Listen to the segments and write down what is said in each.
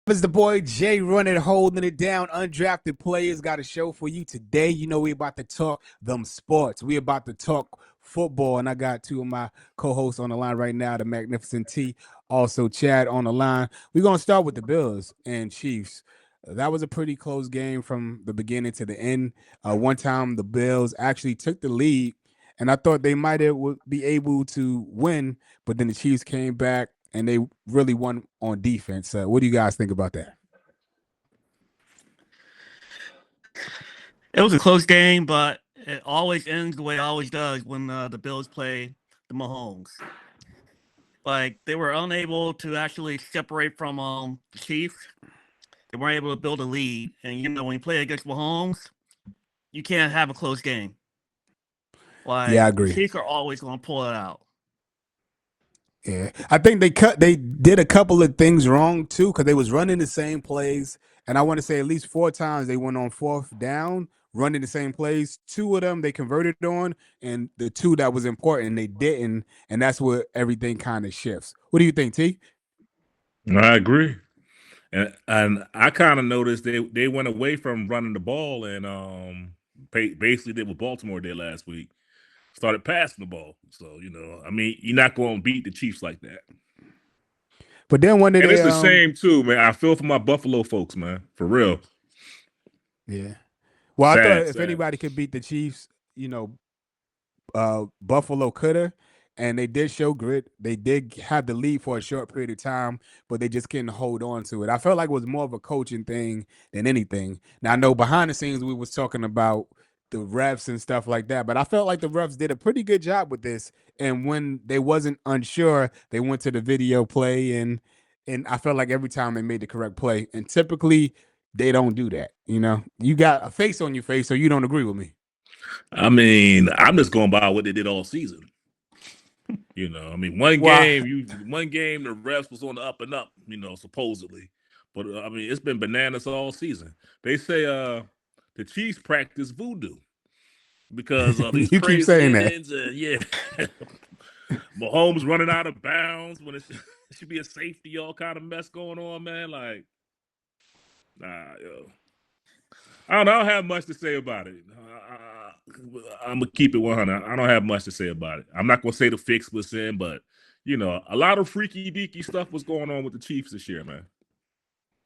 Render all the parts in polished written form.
It's the boy Jay running, holding it down. Undrafted players got a show for you today. You know we about to talk them sports. We about to talk football, and I got two of my co-hosts on the line right now, the Magnificent T, also Chad on the line. We're gonna start with the Bills and Chiefs. That was a pretty close game from the beginning to the end. One time the Bills actually took the lead, and I thought they might be able to win, but then the Chiefs came back and they really won on defense. What do you guys think about that? It was a close game, but it always ends the way it always does when the Bills play the Mahomes. Like they were unable to actually separate from the Chiefs. They weren't able to build a lead, and when you play against Mahomes, you can't have a close game. Yeah, I Like the agree. Chiefs are always going to pull it out. Yeah, I think they did a couple of things wrong too because they was running the same plays, and I want to say at least 4 times they went on fourth down running the same plays. Two of them they converted on, and the two that was important they didn't, and that's where everything kind of shifts. What do you think, T? I agree, and I kind of noticed they went away from running the ball and basically did what Baltimore did last week. Started passing the ball. So I mean, you're not going to beat the Chiefs like that. But then when did And they? it's a shame too, man. I feel for my Buffalo folks, man, for real. Yeah. Well, I thought Sad, if sad. anybody could beat the Chiefs, Buffalo could have, and they did show grit. They did have the lead for a short period of time, but they just couldn't hold on to it. I felt like it was more of a coaching thing than anything. Now I know behind the scenes we was talking about the refs and stuff like that, but I felt like the refs did a pretty good job with this. And when they wasn't unsure, they went to the video play and I felt like every time they made the correct play. And typically they don't do that. You got a face on your face, so you don't agree with me. I mean, I'm just going by what they did all season. I mean, one Well, game, the refs was on the up and up, supposedly. But I mean, it's been bananas all season. They say the Chiefs practice voodoo because of these you keep crazy saying that. endings, and yeah, Mahomes running out of bounds when it should be a safety, all kind of mess going on, man. Like, yo. I don't have much to say about it. I'm gonna keep it 100. I don't have much to say about it. I'm not gonna say the fix was in, but a lot of freaky deaky stuff was going on with the Chiefs this year, man.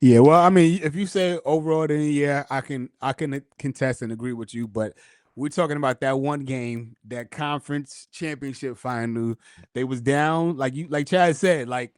Yeah, well, I mean, if you say overall, then yeah, I can contest and agree with you. But we're talking about that one game, that conference championship final. They was down, like Chad said, like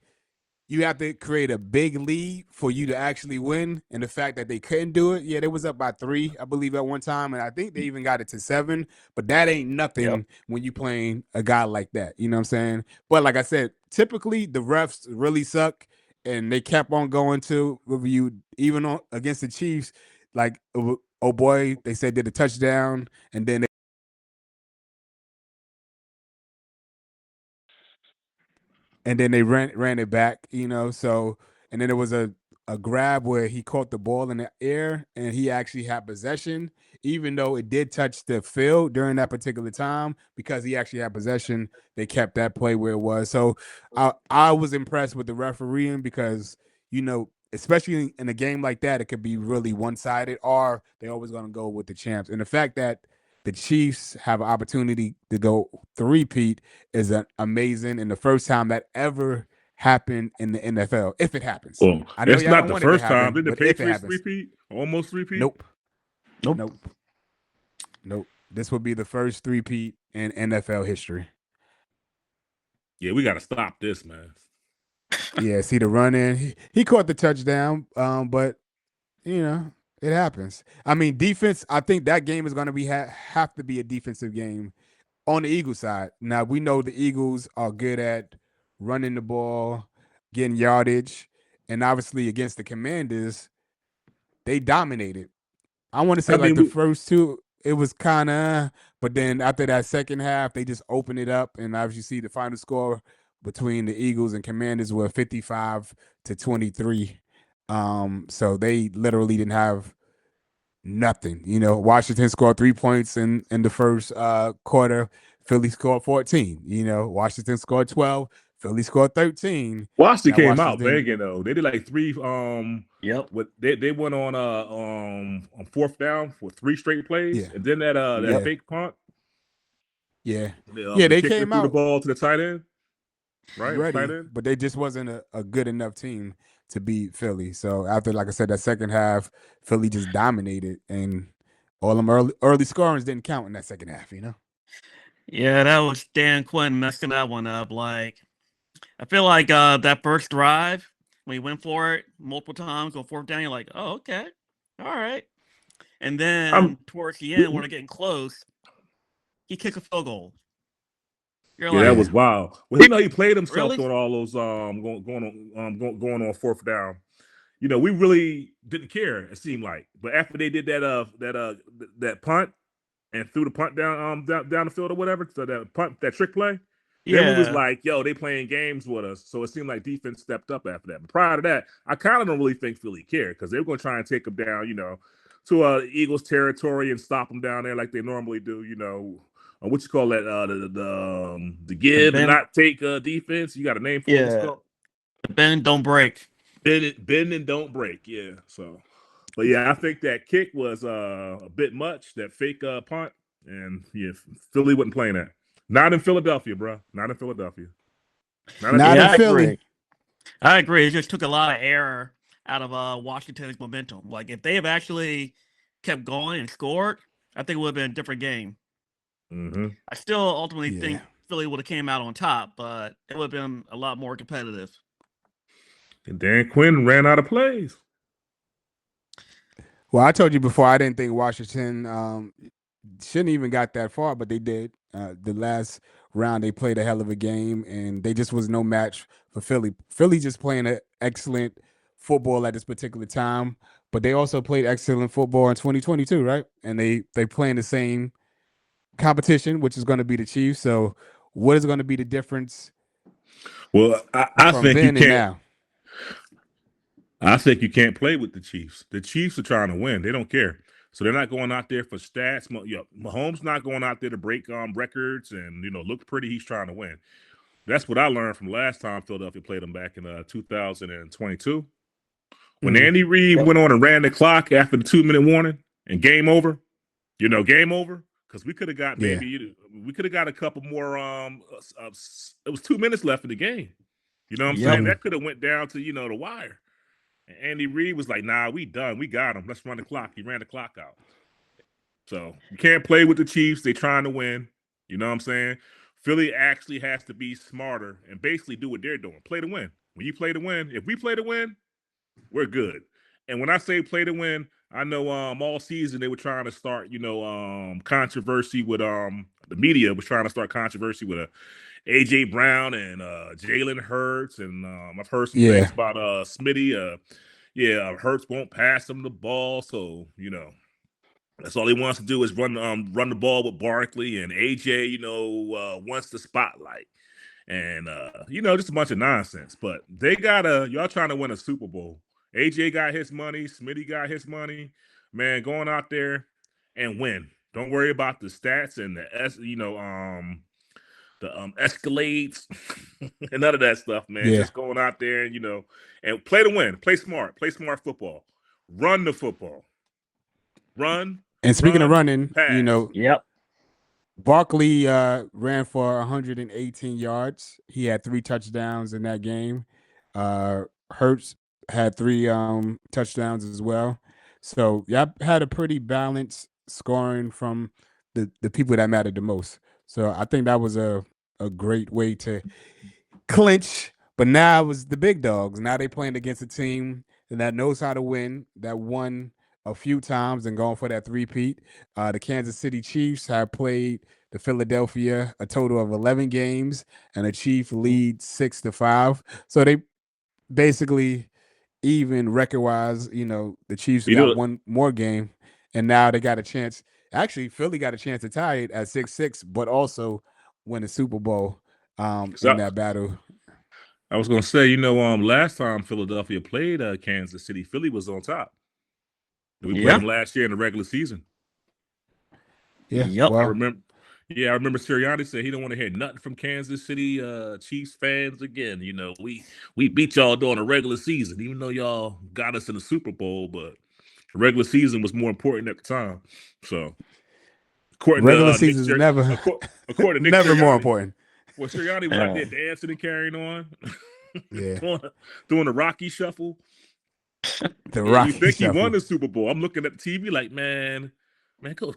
you have to create a big lead for you to actually win. And the fact that they couldn't do it, yeah, they was up by 3, I believe, at one time, and I think they even got it to 7. But that ain't nothing when you playing a guy like that. You know what I'm saying? But like I said, typically the refs really suck, and they kept on going to review even against the Chiefs. Like, oh boy, they said did a touchdown, and then they ran it back, So and then there was a grab where he caught the ball in the air and he actually had possession, even though it did touch the field during that particular time. Because he actually had possession, they kept that play where it was. So I was impressed with the refereeing because especially in a game like that, it could be really one-sided, or they're always going to go with the champs. And the fact that the Chiefs have an opportunity to go three-peat is amazing, and the first time that ever happened in the NFL, if it happens. Well, I know it's y'all not don't the want it to first time. happen, Did the but if it Patriots happens, repeat? Almost repeat? nope. This would be the first three-peat in NFL history. Yeah, we got to stop this, man. Yeah, see the run in. He caught the touchdown, but it happens. I mean, defense. I think that game is going to have to be a defensive game on the Eagles side. Now we know the Eagles are good at running the ball, getting yardage, and obviously against the Commanders, they dominated. I want to say I like mean, the first two, it was kind of, but then after that second half, they just opened it up, and obviously see the final score between the Eagles and Commanders were 55-23. So they literally didn't have nothing. Washington scored 3 points in the first quarter. Philly scored 14. Washington scored 12. Philly scored 13. Washington Now came Washington out didn't. banging though. They did like 3. Yep. What they went on fourth down for 3 straight plays, Yeah, and then that yeah, fake punt. yeah, The, yeah. the They kicker came threw the out ball to the tight end, right? Tight ready, end. but they just wasn't a good enough team to beat Philly. So after, like I said, that second half, Philly just dominated, and all them early scorings didn't count in that second half. Yeah, that was Dan Quinn messing that one up. Like, I feel like that first drive when he went for it multiple times on fourth down, you're like, oh, okay, all right. And I'm then towards the we, end, when they're getting close, he kicks a field goal. You're Yeah, that like, Yeah, was wild. Well, he played himself really? doing all those going on fourth down. We really didn't care. It seemed like, but after they did that punt and threw the punt down the field or whatever, so that trick play, then we was Yeah. like, yo, they playing games with us. So it seemed like defense stepped up after that. But prior to that, I kind of don't really think Philly cared because they were going to try and take them down, to Eagles territory and stop them down there like they normally do. What you call that? The The give and bend, not take defense. You got a name for it? What's it yeah, called? the bend don't break. Bend and don't break. Yeah. So, but yeah, I think that kick was a bit much. That fake punt, and yeah, Philly wasn't playing that. Not in Philadelphia, bro. Not in Philadelphia. Not in not in Yeah, I Philadelphia. Philly. agree. I agree. It just took a lot of error out of Washington's momentum. Like, if they have actually kept going and scored, I think it would have been a different game. Mm-hmm. I still ultimately Yeah. think Philly would have came out on top, but it would have been a lot more competitive. And Dan Quinn ran out of plays. Well, I told you before I didn't think Washington shouldn't even got that far, but they did. The last round they played a hell of a game, and they just was no match for Philly. Philly just playing an excellent football at this particular time, but they also played excellent football in 2022, right? And they playing the same competition, which is going to be the Chiefs. So, what is going to be the difference Well, I from think you then and can't. now? I think you can't play with the Chiefs. The Chiefs are trying to win. They don't care. So they're not going out there for stats. Mahomes not going out there to break records and look pretty. He's trying to win. That's what I learned from last time Philadelphia played them back in 2022. When Mm, Andy Reid Yep. went on and ran the clock after the 2-minute warning and game over, game over. Because we could have got yeah, a couple more. It was 2 minutes left in the game. You know what I'm saying? Yep. That could have went down to the wire. And Andy Reid was like, "Nah, we done. We got him. Let's run the clock." He ran the clock out. So you can't play with the Chiefs. They're trying to win. You know what I'm saying? Philly actually has to be smarter and basically do what they're doing. Play to win. When you play to win, if we play to win, we're good. And when I say play to win, I know all season they were trying to start, controversy with the media was trying to start controversy with AJ Brown and Jalen Hurts, and I've heard some things yeah. about Smitty. Hurts won't pass him the ball, so that's all he wants to do is run the ball with Barkley, and AJ, wants the spotlight. And just a bunch of nonsense. But y'all trying to win a Super Bowl. AJ got his money, Smitty got his money. Man, going out there and win. Don't worry about the stats and the escalades and none of that stuff, man. Yeah. Just going out there and play to win. Play smart football. Run the football. Run, And speaking of running, pass. Yep. Barkley ran for 118 yards. He had 3 touchdowns in that game. Hurts had 3 touchdowns as well. So y'all had a pretty balanced scoring from the people that mattered the most. So I think that was a great way to clinch. But now it was the big dogs. Now they playing against a team that knows how to win, that won a few times and going for that three-peat. The Kansas City Chiefs have played the Philadelphia a total of 11 games, and the Chiefs lead 6-5. So they basically even record-wise, the Chiefs You got know, one more game, and now they got a chance. Actually, Philly got a chance to tie it at 6-6, but also win the Super Bowl in that battle. I was gonna say, last time Philadelphia played Kansas City, Philly was on top. We played Yeah. them last year in the regular season. Yeah, Yep. I well, remember. Yeah, I remember Sirianni said he don't want to hear nothing from Kansas City Chiefs fans again. You know, we beat y'all during the regular season, even though y'all got us in the Super Bowl, but the regular season was more important at the time. So, according to Regular season is never according to Nick never more Sirianni, important. well, Sirianni was out there dancing and carrying on, Yeah, doing the Rocky shuffle. the And you Rocky think he won shuffle. the Super Bowl? I'm looking at the TV like, man,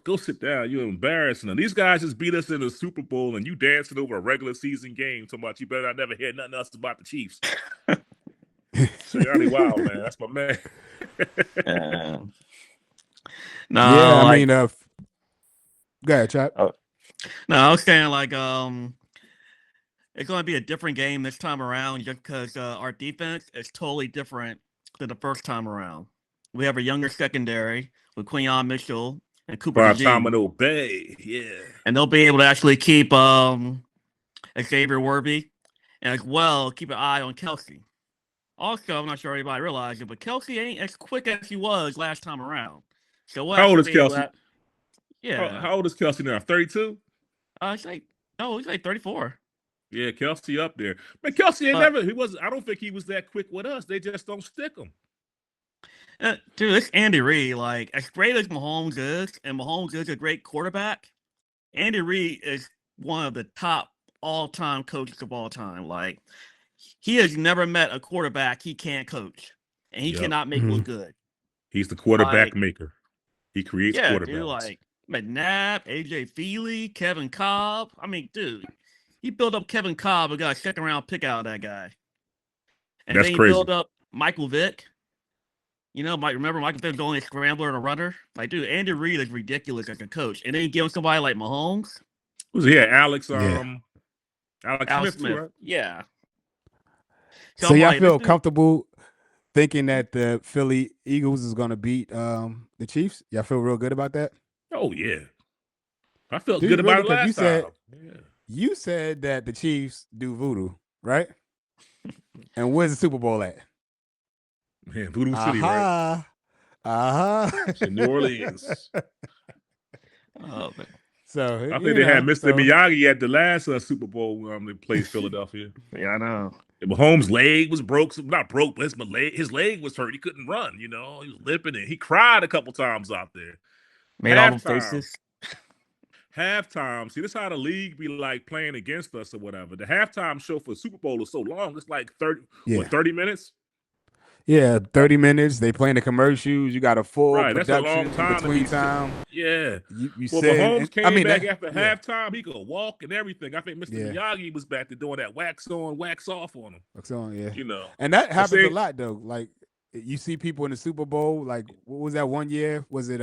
go sit down. You're embarrassing them. These guys just beat us in the Super Bowl, and you dancing over a regular season game. Talking about you better not never hear nothing else about the Chiefs. Sirianni, wow, man, that's my man. No, Yeah, I like, mean, go ahead, Chap. no, I was saying like, it's going to be a different game this time around just because our defense is totally different than the first time around. We have a younger secondary with Quinyon Mitchell and Cooper DeJean, Domino Bay, yeah. and they'll be able to actually keep Xavier Worthy, and as well keep an eye on Kelsey. Also, I'm not sure everybody realized it, but Kelsey ain't as quick as he was last time around. So we'll How old actually is be able Kelsey? to, yeah. How old is Kelsey now? 32? He's like, no, he's like 34. Yeah, Kelsey up there. Man, Kelsey ain't But, never. He was. I don't think he was that quick with us. They just don't stick him. dude, it's Andy Reid. Like, as great as Mahomes is, and Mahomes is a great quarterback, Andy Reid is one of the top all-time coaches of all time. Like, he has never met a quarterback he can't coach, and he Yep. cannot make look good. He's the quarterback Like, maker. He creates yeah, quarterbacks. dude, like McNabb, AJ Feely, Kevin Cobb. I mean, dude, he built up Kevin Cobb and got a second-round pick out of that guy. And That's then he crazy. built up Michael Vick. You know, remember Michael Vick's only a scrambler and a runner? Like, dude, Andy Reid is ridiculous as a coach. And then you give him somebody like Mahomes. Who's he? Alex Alex Smith too, right? Yeah. So y'all like, feel comfortable thinking that the Philly Eagles is going to beat the Chiefs? Y'all feel real good about that? Oh yeah, I felt Do good you really? about it last time. You said that the Chiefs do voodoo, right? And where's the Super Bowl at? Man, Voodoo City, right? It's in New Orleans. Oh, man. So I think they had Mr. Miyagi at the last Super Bowl they played Philadelphia. Yeah, I know. Mahomes' leg was broke. Not broke, but his leg was hurt. He couldn't run, you know. He was limping and he cried a couple times out there. Made all the faces. Halftime. See, this is how the league be like playing against us or whatever. The halftime show for the Super Bowl is so long. It's like 30 minutes? Yeah, 30 minutes. They playing the commercials. You got a full That's a production long time between time. Yeah. You well, said, Mahomes came back after yeah. halftime. He could walk and everything. I think Mr. Miyagi was back to doing that wax on, wax off on him. Wax on, yeah. You know. And that happens a lot though. Like you see people in the Super Bowl. Like what was that one year? Was it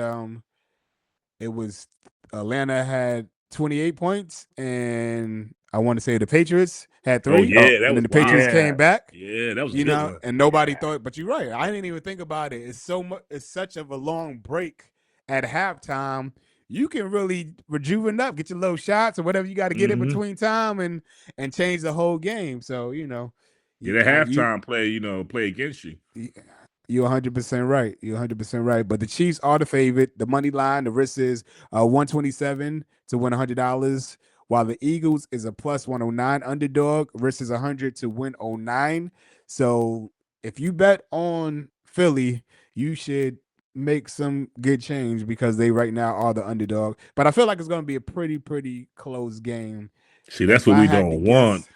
it was Atlanta had 28 points and I want to say the Patriots had 3. Oh yeah, that and was then the Patriots came back. Yeah, that was you a good know, one. And nobody thought. But you're right. I didn't even think about it. It's so much. It's such of a long break at halftime. You can really rejuvenate up, get your little shots or whatever you got to get in between time, and change the whole game. So the halftime play, play against you. You're 100% right. You're 100% right. But the Chiefs are the favorite. The money line, the risk is 127 to win $100, while the Eagles is a plus 109 underdog. Risk is 100 to win 09. So if you bet on Philly, you should make some good change because they right now are the underdog. But I feel like it's going to be a pretty close game. See, that's what we don't want.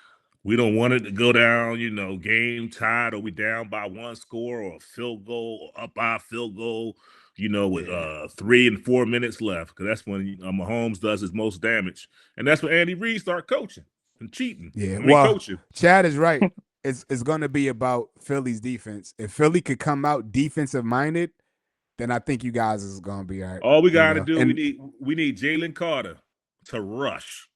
We don't want it to go down, game tied or we down by one score or a field goal or up by a field goal, with 3 and 4 minutes left. Because that's when Mahomes does his most damage. And that's when Andy Reid start coaching and cheating. Yeah, coaching. Chad is right. It's going to be about Philly's defense. If Philly could come out defensive minded, then I think you guys is going to be all right. All we got to do, we need Jalen Carter to rush.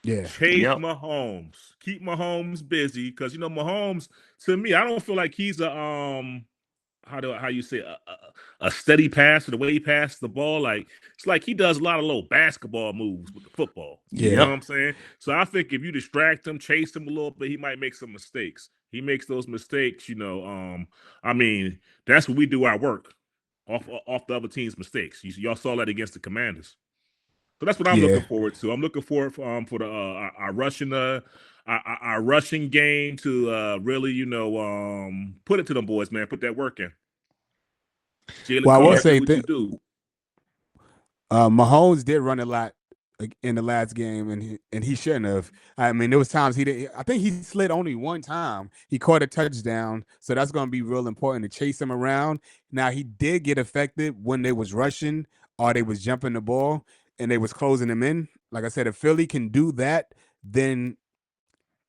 Yeah. Chase Mahomes. Keep Mahomes busy because Mahomes, to me, I don't feel like he's a how you say a steady passer, the way he passes the ball. Like it's like he does a lot of little basketball moves with the football. Yeah. You know what I'm saying? So I think if you distract him, chase him a little bit, he might make some mistakes. He makes those mistakes, I mean, that's what we do our work off the other team's mistakes. Y'all saw that against the Commanders. So that's what I'm Yeah. looking forward to. I'm looking forward for the our rushing game to really, put it to them boys, man. Put that work in. Jalen Well, I will Carr, do say what you do. Mahomes did run a lot in the last game, and he shouldn't have. I mean, there was times he did. I think he slid only one time. He caught a touchdown, so that's going to be real important to chase him around. Now he did get affected when they was rushing or they was jumping the ball and they was closing him in. Like I said, if Philly can do that, then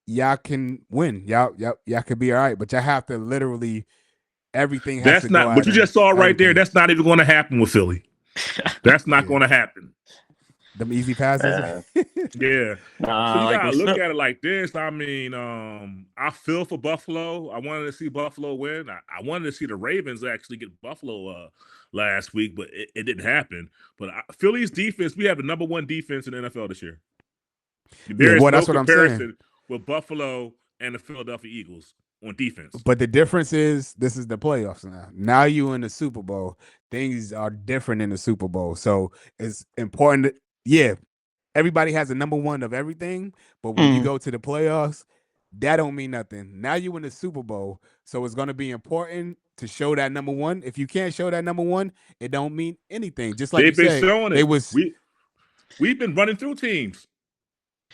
y'all can win. Y'all could be all right, but y'all have to literally everything has That's to go not what out you and just saw right there. everything. That's not even going to happen with Philly. That's not Yeah. going to happen. Them easy passes. Yeah. So you Like gotta with look Smith, at it like this. I mean, I feel for Buffalo. I wanted to see Buffalo win. I wanted to see the Ravens actually get Buffalo last week, but it didn't happen. But Philly's defense, we have the number one defense in the NFL this year. Yeah, There is well, no that's what I'm saying. comparison with Buffalo and the Philadelphia Eagles on defense. But the difference is this is the playoffs now. Now you in the Super Bowl. Things are different in the Super Bowl. So it's important. Yeah, everybody has a number one of everything, but when you go to the playoffs, that don't mean nothing. Now you in the Super Bowl, so it's going to be important to show that number one. If you can't show that number one, it don't mean anything. Just like you They've been said, showing they it. was We've been running through teams.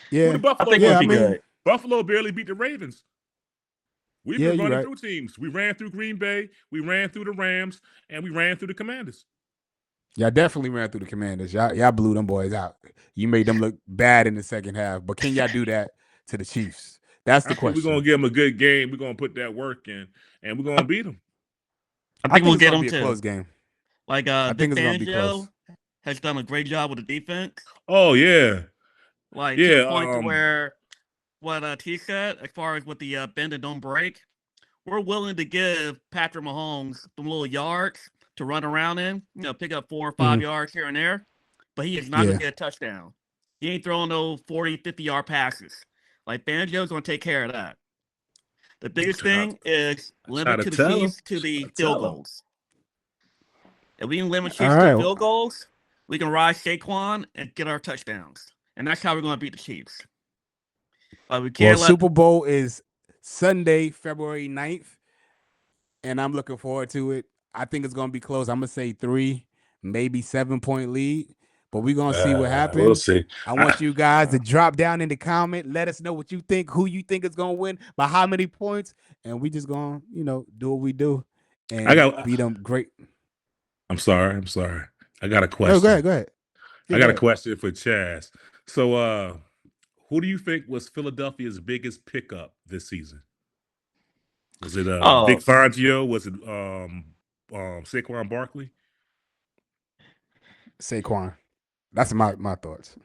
Who yeah, did I Buffalo think run we'll yeah. I be through? mean, good. Buffalo barely beat the Ravens. We've yeah, been you're running right. through teams. We ran through Green Bay, we ran through the Rams, and we ran through the Commanders. Y'all definitely ran through the Commanders. Y'all blew them boys out. You made them look bad in the second half. But can y'all do that to the Chiefs? That's the I think we're gonna question. give them a good game. We're gonna put that work in, and we're gonna beat them. I I think think we'll it's get gonna them be a too. close game. Like I think Vic it's gonna be close. Fangio has done a great job with the defense. Oh yeah, Like to the yeah. point to where what T said, as far as with the bend and don't break, we're willing to give Patrick Mahomes some little yards to run around in, pick up 4 or 5 yards here and there, but he is not going Yeah. to get a touchdown. He ain't throwing no 40, 50-yard passes. Like, Fangio's going to take care of that. The biggest thing is try limit to to the tell him. Chiefs to the Tell field him. goals. If we can limit All Chiefs to right. field goals, we can ride Saquon and get our touchdowns. And that's how we're going to beat the Chiefs. We Well, can't let Super Bowl is Sunday, February 9th, and I'm looking forward to it. I think it's gonna be close. I'm gonna say 3, maybe 7-point lead, but we're gonna see what happens. We'll see. I want you guys to drop down in the comment. Let us know what you think, who you think is gonna win, by how many points, and we just gonna, do what we do and beat them great. I'm sorry. I got a No, question. go ahead. Yeah, I go got a ahead. question for Chaz. So, who do you think was Philadelphia's biggest pickup this season? Was it Vic Fangio? Was it Saquon Barkley? Saquon. That's my thoughts.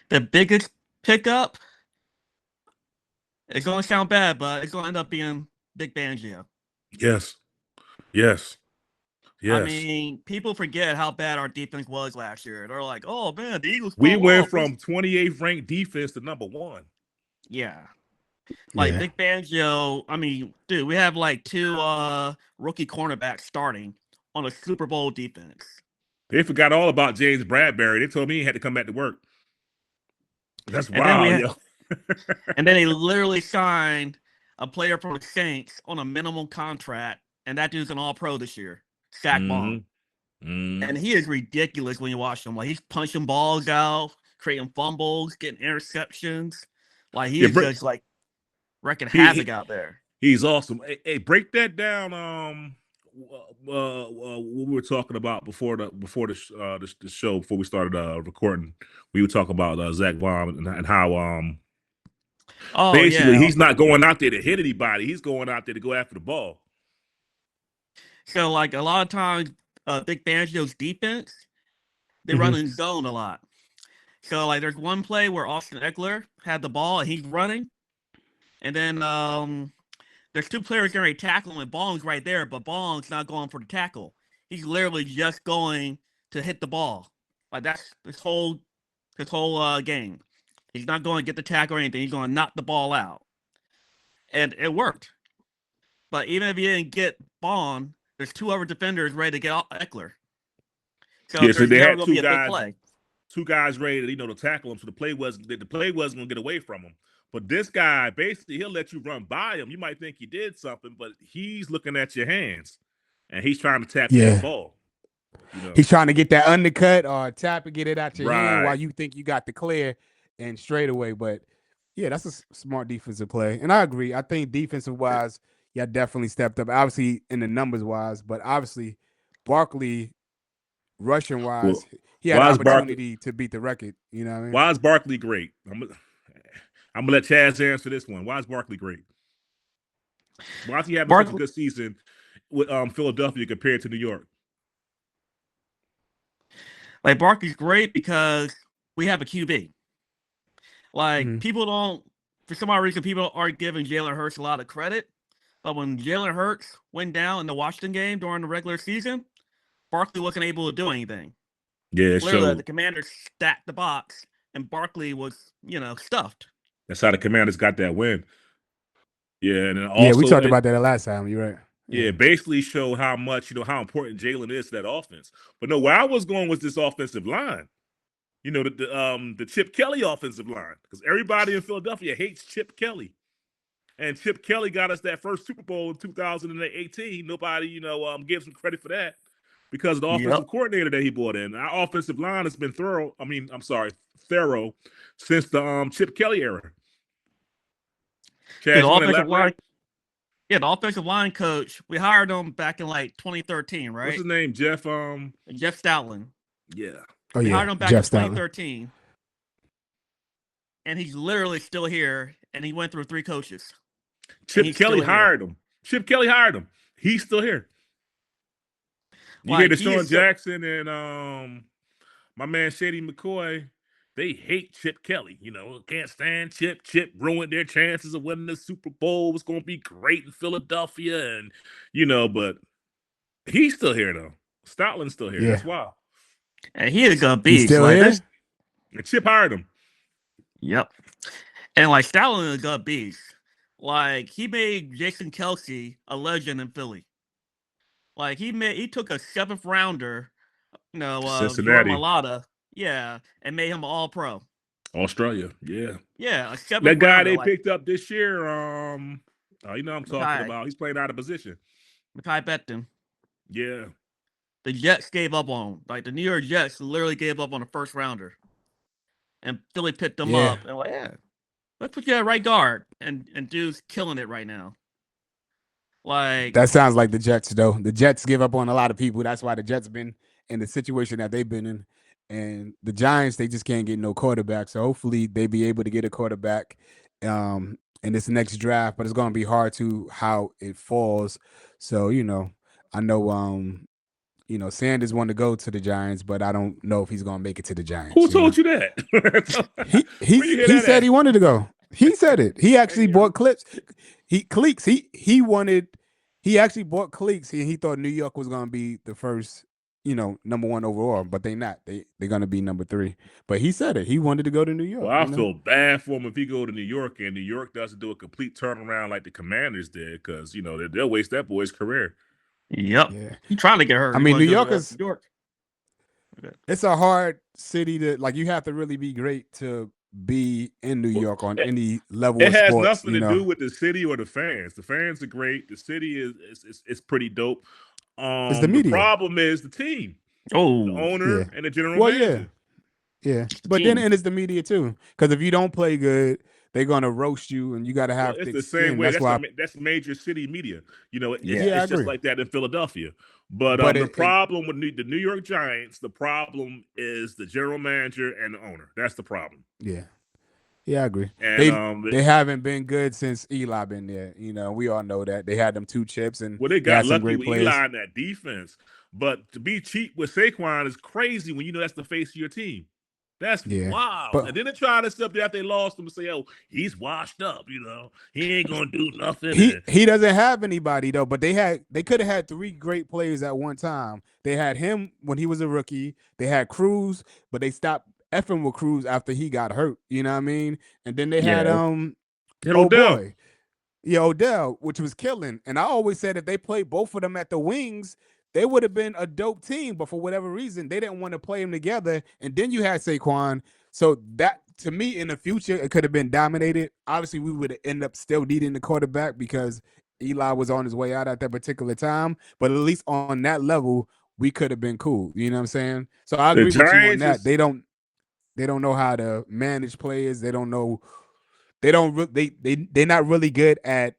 the biggest pickup. It's going to sound bad, but it's going to end up being Big Fangio. Yes. I mean, people forget how bad our defense was last year. They're like, "Oh man, the Eagles." We went from 28th ranked defense to number 1. Yeah, like Big Fangio. I mean, dude, we have like 2 rookie cornerbacks starting on a Super Bowl defense. They forgot all about James Bradbury. They told me he had to come back to work. That's And wild, yo. And then they literally signed a player from the Saints on a minimum contract, and that dude's an All-Pro this year, Zach Bond. And he is ridiculous when you watch him. Like, he's punching balls out, creating fumbles, getting interceptions. Like, he is just like wrecking havoc out there. He's awesome. Hey, break that down. What we were talking about before the show, before we started recording, we were talking about Zach Bond and how basically he's not going out there to hit anybody. He's going out there to go after the ball. So, like, a lot of times, Big Fangio's defense, they run in zone a lot. So, like, there's one play where Austin Eckler had the ball and he's running, and then there's 2 players getting ready to tackle him, and Bong's right there, but Bong's not going for the tackle. He's literally just going to hit the ball. Like, that's his whole game. He's not going to get the tackle or anything. He's going to knock the ball out. And it worked. But even if he didn't get Bond, there's 2 other defenders ready to get Eckler. So So there's they never had going to 2 be a big guys. play. two guys ready to tackle him, so the play wasn't going to get away from him. But this guy, basically, he'll let you run by him. You might think he did something, but he's looking at your hands, and he's trying to tap you the ball. He's trying to get that undercut or tap and get it out your hand while Right. you think you got the clear and straight away. But yeah, that's a smart defensive play. And I agree. I think defensive wise, yeah, definitely stepped up. Obviously in the numbers wise, but obviously Barkley rushing wise, Well, he had why an is Barkley opportunity to beat the record. You know what I mean? why is Barkley great? I'm gonna let Chaz answer this one. Why is Barkley great? Why is he having such a good season with Philadelphia compared to New York? Like, Barkley's great because we have a QB. Like, people don't, for some odd reason, people aren't giving Jalen Hurts a lot of credit. But when Jalen Hurts went down in the Washington game during the regular season, Barkley wasn't able to do anything. Yeah, literally, the Commanders stacked the box, and Barkley was, stuffed. That's how the Commanders got that win. Yeah, and then also, we talked about that last time. You're right. Yeah, basically show how much, how important Jalen is to that offense. But no, where I was going was this offensive line. The Chip Kelly offensive line, because everybody in Philadelphia hates Chip Kelly, and Chip Kelly got us that first Super Bowl in 2018. Nobody, gives him credit for that because of the offensive coordinator that he brought in. Our offensive line has been thorough since the Chip Kelly era. Chaz, the offensive line coach, we hired him back in like 2013, right? What's his name? Jeff Stoutland. Yeah. We hired him back in 2013. And he's literally still here, and he went through 3 coaches. Chip Kelly hired him. He's still here. You hear Deshaun Jackson and my man Shady McCoy, they hate Chip Kelly. Can't stand Chip. Chip ruined their chances of winning the Super Bowl. It's going to be great in Philadelphia. And, but he's still here, though. Stoutland's still here. Yeah. That's wild. And he is a beast. He's still here? And Chip hired him. Yep. And, Stoutland is a beast. He made Jason Kelce a legend in Philly. He took a 7th rounder, Cincinnati. Malata, and made him all pro. Australia, yeah. Yeah, a 7th that guy rounder, they picked up this year, I'm talking about. He's playing out of position. Mekhi Becton. Yeah. The Jets gave up on him. The New York Jets literally gave up on a 1st rounder. And Philly picked him up. And let's put you at right guard. And dude's killing it right now. That sounds like the Jets, though. The Jets give up on a lot of people. That's why the Jets been in the situation that they've been in. And the Giants, they just can't get no quarterback. So hopefully they be able to get a quarterback in this next draft. But it's going to be hard to how it falls. So, I know Sanders wanted to go to the Giants, but I don't know if he's going to make it to the Giants. Who told you that? he said he wanted to go. He said it. He actually bought clips. He actually bought cliques. He thought New York was going to be the first, number 1 overall, but they're not. They're going to be number 3. But he said it. He wanted to go to New York. Well, I feel bad for him if he go to New York and New York doesn't do a complete turnaround like the Commanders did, because they'll waste that boy's career. Yep. Yeah. He's trying to get hurt. I mean, New York. It's a hard city to you have to really be great to be in New York on any level of sports. It has nothing to do with the city or the fans. The fans are great. The city is pretty dope. It's the media. The problem is the team. The owner and the general manager. Yeah. But then it's the media too. Because if you don't play good, they're gonna roast you, and you got to have. It's the same way. That's major city media. It's just like that in Philadelphia. But the problem with the New York Giants, the problem is the general manager and the owner. That's the problem. Yeah, I agree. And they haven't been good since Eli been there. We all know that they had them 2 chips, and they got lucky with Eli in that defense. But to be cheap with Saquon is crazy when that's the face of your team. That's wow. And then they try to step there after they lost him and say, "Oh, he's washed up. He ain't gonna do nothing." He doesn't have anybody though. But they could have had 3 great players at one time. They had him when he was a rookie. They had Cruz, but they stopped effing with Cruz after he got hurt. You know what I mean? And then they had Odell. Odell, which was killing. And I always said if they played both of them at the wings, they would have been a dope team, but for whatever reason, they didn't want to play them together. And then you had Saquon. So that, to me, in the future, it could have been dominated. Obviously, we would end up still needing the quarterback because Eli was on his way out at that particular time. But at least on that level, we could have been cool. You know what I'm saying? So I The agree with you on Giants that. is They don't know how to manage players. They don't know. They don't. They're not really good at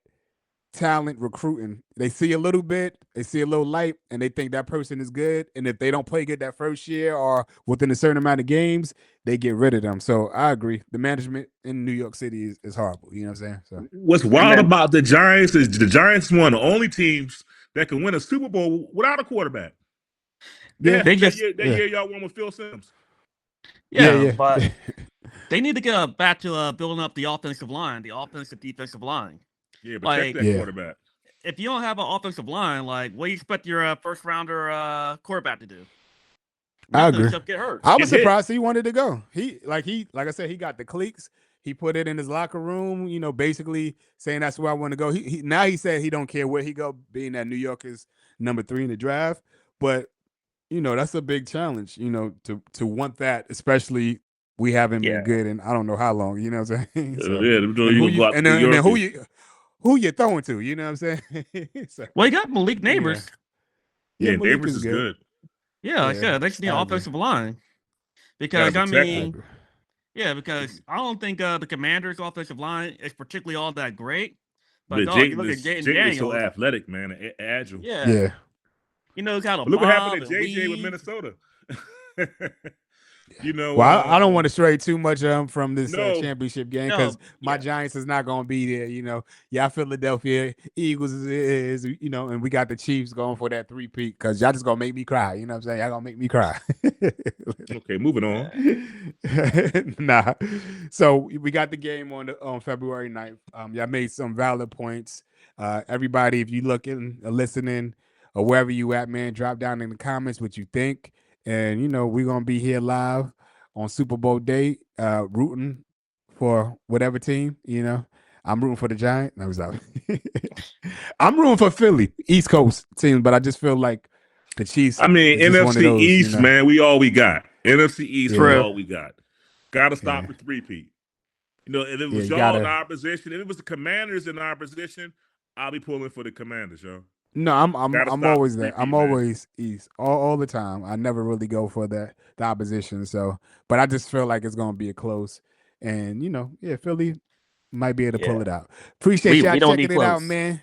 talent recruiting. They see a little bit, they see a little light, and they think that person is good. And if they don't play good that first year or within a certain amount of games, they get rid of them. So I agree. The management in New York City is horrible. You know what I'm saying? So what's wild about the Giants is the Giants one of the only teams that can win a Super Bowl without a quarterback. yeah, They just that year y'all won with Phil Simms. yeah. But they need to get back to building up the offensive line, the offensive defensive line. Yeah, but check that quarterback. If you don't have an offensive line, like, what do you expect your first rounder quarterback to do? I agree. Get hurt. I was surprised he wanted to go. Like I said, he got the cliques. He put it in his locker room, you know, basically saying that's where I want to go. Now he said he don't care where he go, being that New York is number 3 in the draft. But you know, that's a big challenge, you know, to want that, especially we haven't been good in I don't know how long, you know what I'm saying? So, and then who you throwing to, you know what I'm saying? So, well, you got Malik Neighbors. Yeah, Malik Neighbors is good. Yeah, like I said, they just need an offensive line. Because, because I don't think the Commanders' offensive line is particularly all that great. But you look at Jayden Daniels. Is so athletic, man, agile. Yeah. He knows how to look what happened to JJ with Minnesota. You know, well, I don't want to stray too much from this championship game because my Giants is not going to be there. You know, Philadelphia Eagles is, you know, and we got the Chiefs going for that 3-peat because y'all just going to make me cry. You know what I'm saying? Y'all going to make me cry. Okay, moving on. Nah. So we got the game on February 9th. Y'all made some valid points. Everybody, if you looking or listening or wherever you at, man, drop down in the comments what you think. And, you know, we're going to be here live on Super Bowl day, rooting for whatever team, you know. I'm rooting for the Giants. No, I'm rooting for Philly, East Coast teams, but I just feel like the Chiefs. I mean, NFC those, East, you know? Man, we all we got. NFC East is all we got. Got to stop the 3-peat. You know, if it was y'all in our position, if it was the Commanders in our position, I'll be pulling for the Commanders, yo. No, I'm always there. I'm always East all the time. I never really go for the opposition. So, but I just feel like it's gonna be a close, and you know, Philly might be able to pull it out. Appreciate y'all checking it out, man.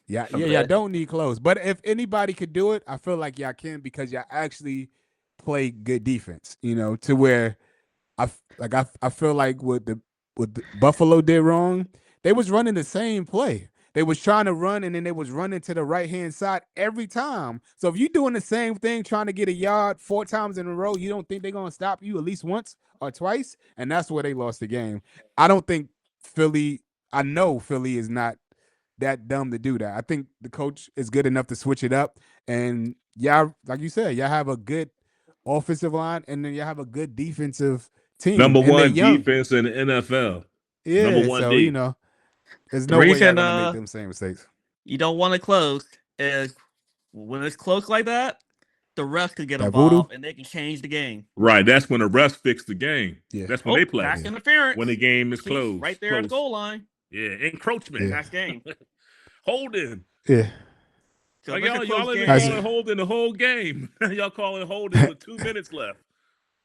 Y'all don't need close. But if anybody could do it, I feel like y'all can because y'all actually play good defense. You know, to where I feel like what the Buffalo did wrong, they was running the same play. They was trying to run, and then they was running to the right-hand side every time. So if you're doing the same thing, trying to get a yard 4 times in a row, you don't think they're going to stop you at least once or twice? And that's where they lost the game. I don't think I know Philly is not that dumb to do that. I think the coach is good enough to switch it up. And, like you said, y'all have a good offensive line, and then y'all have a good defensive team. Number 1 defense in the NFL. Yeah, Number 1 so, D. you know. There's no way you're gonna make them same mistakes. You don't want to close is when it's close like that, the refs could get involved and they can change the game. Right, that's when the refs fix the game. Yeah. That's when they play. Pass interference. When the game is closed. Right there at the goal line. Yeah, encroachment. Next game. Holding. Yeah. So like y'all ain't calling holding the whole game. Y'all calling holding with 2 minutes left.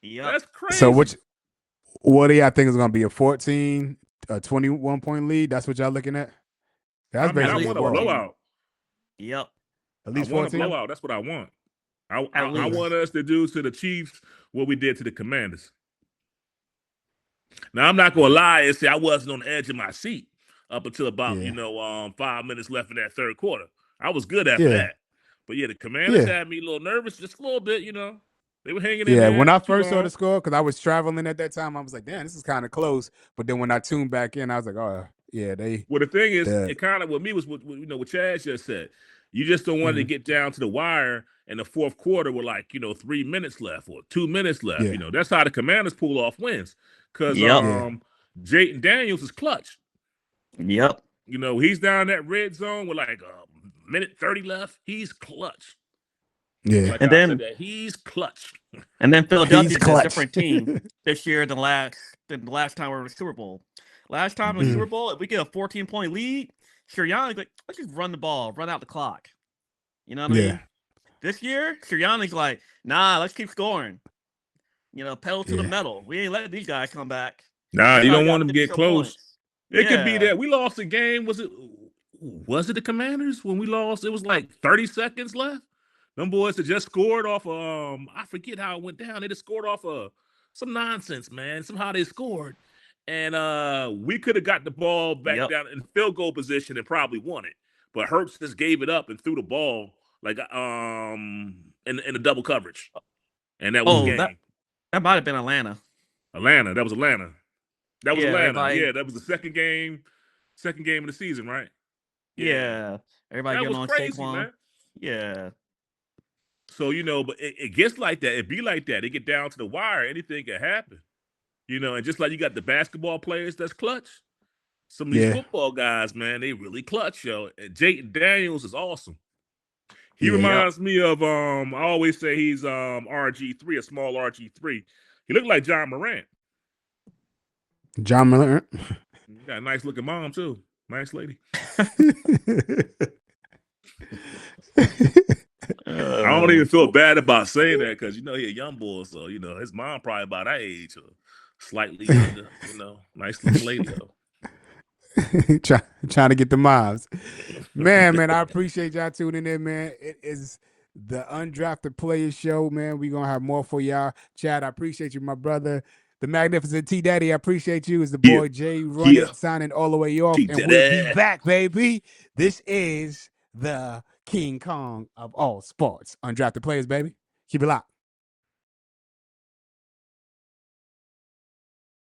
Yeah, that's crazy. So what do y'all think is gonna be a 14? A 21-point lead. That's what y'all looking at. That's basically I want a blowout. Yep. At least 14. I want a blowout. That's what I want. I want us to do to the Chiefs what we did to the Commanders. Now I'm not gonna lie and say I wasn't on the edge of my seat up until about 5 minutes left in that third quarter. I was good after that. But the Commanders had me a little nervous, just a little bit, you know. They were hanging in there. Yeah, when I first saw the score, because I was traveling at that time, I was like, damn, this is kind of close. But then when I tuned back in, I was like, oh, yeah, they. Well, the thing is, it kind of, with me was, what Chaz just said. You just don't want to get down to the wire in the fourth quarter with 3 minutes left or 2 minutes left. Yeah. You know, that's how the Commanders pull off wins. Because Jayden Daniels is clutch. Yep. You know, he's down that red zone with a minute 30 left. He's clutch. Yeah. Like And I then said, that he's clutch. And then Philadelphia's a clutch. different team this year than the last time we were in the Super Bowl. Last time in the Super Bowl, if we get a 14-point lead, Sirianni's like, let's just run the ball, run out the clock. You know what I mean? This year, Sirianni's like, nah, let's keep scoring. Pedal to the metal. We ain't letting these guys come back. Nah, you Probably don't got want them to get 50 close. points. It could be that we lost a game. Was it the Commanders when we lost? It was like 30 seconds left. Them boys had just scored off I forget how it went down. They just scored off some nonsense, man. Somehow they scored. And we could have got the ball back down in field goal position and probably won it. But Hurts just gave it up and threw the ball like in a double coverage. And that was the game. That might have been Atlanta. That was Atlanta. That was Atlanta. Everybody... Yeah, that was the second game of the season, right? Yeah. Everybody that getting was on crazy, Saquon. man. Yeah. So, but it gets like that. It be like that. It get down to the wire. Anything can happen. And just like you got the basketball players that's clutch, some of these football guys, man, they really clutch, yo. And Jayden Daniels is awesome. He reminds me of I always say he's RG3, a small RG3. He looked like John Morant. John Morant. Got a nice looking mom too. Nice lady. I don't even feel bad about saying that because he a young boy, so his mom probably about that age or slightly younger. Nice looking lady though. Trying to get the mobs. Man, I appreciate y'all tuning in, man. It is the Undrafted Players Show, man. We're gonna have more for y'all. Chad, I appreciate you, my brother. The magnificent T Daddy, I appreciate you. Is the boy Jay Running signing all the way off. And we'll be back, baby. This is the King Kong of all sports. Undrafted Players, baby. Keep it locked.